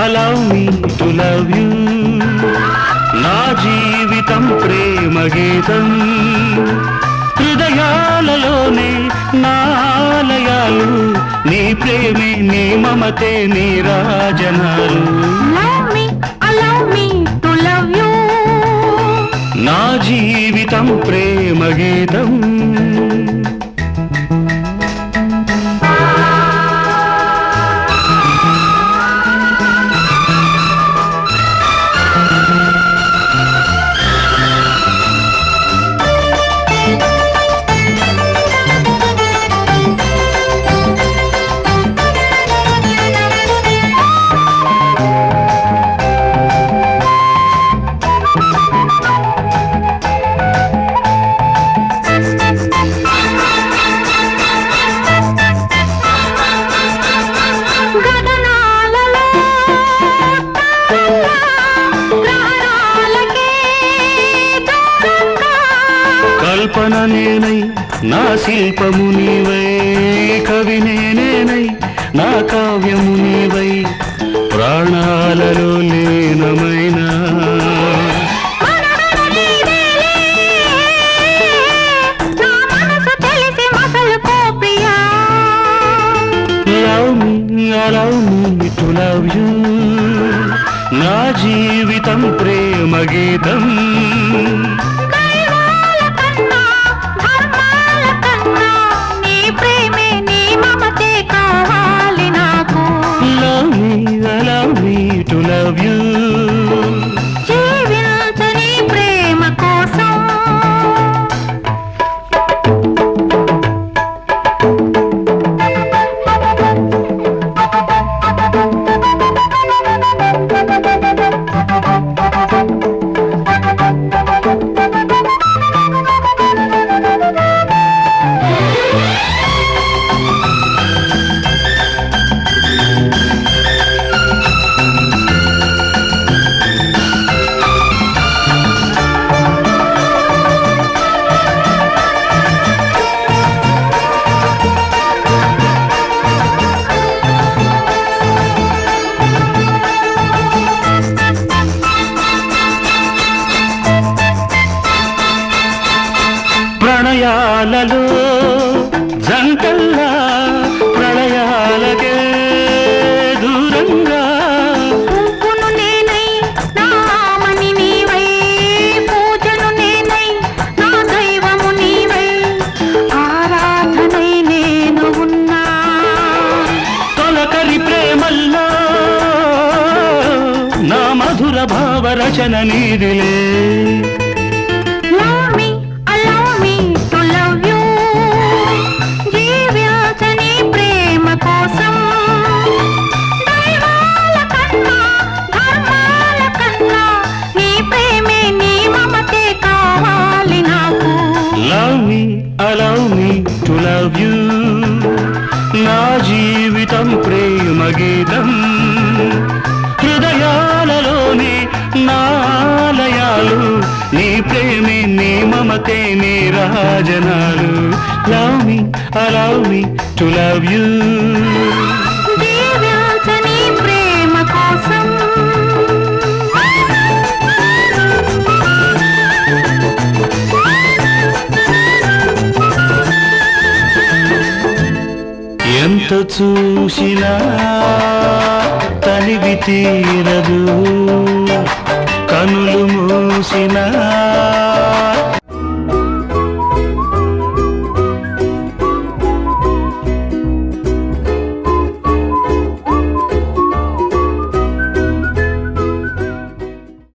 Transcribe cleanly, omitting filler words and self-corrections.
Allow me to love you. నా జీవితం ప్రేమ గీతం, హృదయాలలోనే నా ఆలయాలు, నీ ప్రేమే నీ మమతే నీ రాజనాలు. Allow me to love you. నా జీవితం ప్రేమ గీతం. కల్పన నేనై నా శిల్పము నీవై, కవి నేనేనై నా కావ్యము నీవై, ప్రాణాలలో లీనమైనా allow me to love you. నా జీవితం ప్రేమ గీతం. Allow me to love you. జీవించని ప్రేమ కోసం ప్రణయాలలో జంటల్లా ప్రళయాలకే దూరంగా, పువ్వును నేనై నామని నీవై, పూజను నేనై నా దైవము నీవై, ఆరాధనై నేను ఉన్నా. తొలకరి ప్రేమల్లో నా మధుర భావ రచన నీదిలే. Allow me to love you. నా జీవితం ప్రేమ గీతం, హృదయాలలోని నా ఆలయాలు, నీ ప్రేమే నీ మమతే నీ రాజనాలు. Allow me to love you. జీవించని ప్రేమ కోసం ఎంత చూసినా తనివి తీరదు, కనులు మూసినా